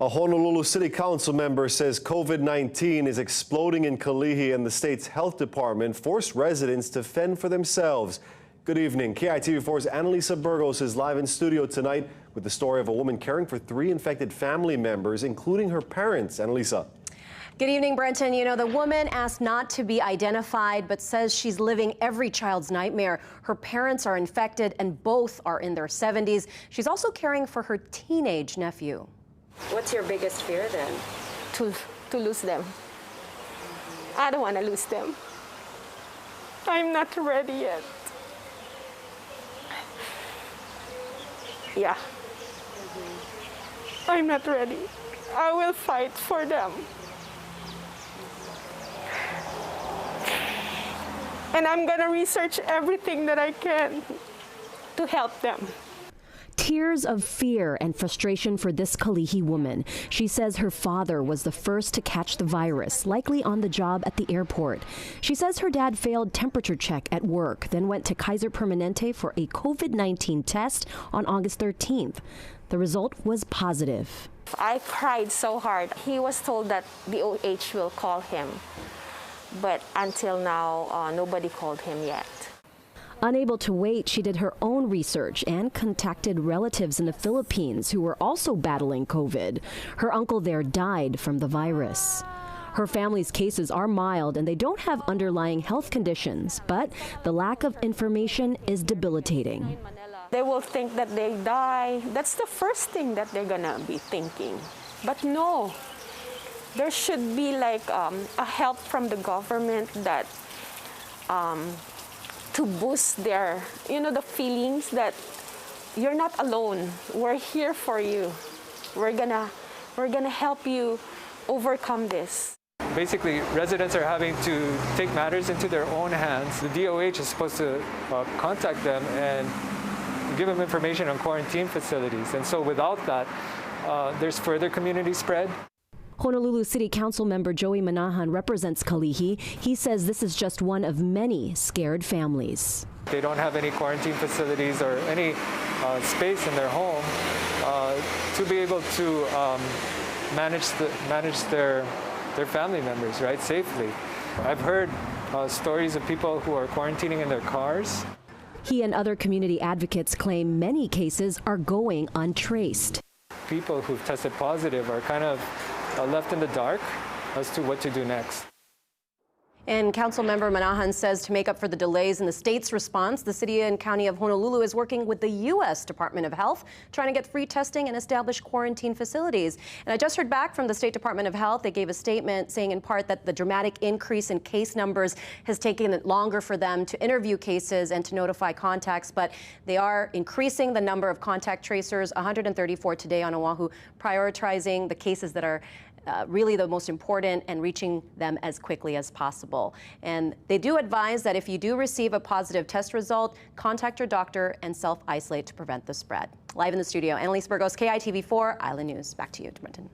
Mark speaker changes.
Speaker 1: A Honolulu City Council member says COVID-19 is exploding in Kalihi, and the state's health department forced residents to fend for themselves. Good evening. KITV4's Annalisa Burgos is live in studio tonight with the story of a woman caring for 3 infected family members, including her parents. Annalisa.
Speaker 2: Good evening, Brenton. You know, the woman asked not to be identified, but says she's living every child's nightmare. Her parents are infected and both are in their 70s. She's also caring for her teenage nephew.
Speaker 3: What's your biggest fear then?
Speaker 4: To lose them. I don't want to lose them. I'm not ready yet. Yeah. I'm not ready. I will fight for them. And I'm going to research everything that I can to help them.
Speaker 5: Tears of fear and frustration for this Kalihi woman. She says her father was the first to catch the virus, likely on the job at the airport. She says her dad failed temperature check at work, then went to Kaiser Permanente for a COVID-19 test on August 13th. The result was positive.
Speaker 4: I cried so hard. He was told that the OH will call him, but until now, nobody called him yet.
Speaker 5: Unable to wait, she did her own research and contacted relatives in the Philippines who were also battling COVID. Her uncle there died from the virus. Her family's cases are mild and they don't have underlying health conditions, but the lack of information is debilitating.
Speaker 4: They will think that they die. That's the first thing that they're gonna be thinking. But no, there should be like a help from the government that to boost their, the feelings that you're not alone. We're here for you. We're gonna help you overcome this.
Speaker 6: Basically, residents are having to take matters into their own hands. The DOH is supposed to contact them and give them information on quarantine facilities. And so without that, there's further community spread.
Speaker 5: Honolulu City Council member Joey Manahan represents Kalihi. He says this is just one of many scared families.
Speaker 6: They don't have any quarantine facilities or any space in their home to be able to manage their family members, right, safely. I've heard stories of people who are quarantining in their cars.
Speaker 5: He and other community advocates claim many cases are going untraced.
Speaker 6: People who've tested positive are kind of left in the dark as to what to do next.
Speaker 2: And Councilmember Manahan says to make up for the delays in the state's response, the city and county of Honolulu is working with the U.S. Department of Health, trying to get free testing and establish quarantine facilities. And I just heard back from the State Department of Health. They gave a statement saying in part that the dramatic increase in case numbers has taken it longer for them to interview cases and to notify contacts, but they are increasing the number of contact tracers, 134 today on Oahu, prioritizing the cases that are really the most important and reaching them as quickly as possible. And they do advise that if you do receive a positive test result, contact your doctor and self-isolate to prevent the spread. Live in the studio, Annalisa Burgos, KITV4 Island News. Back to you, Brenton.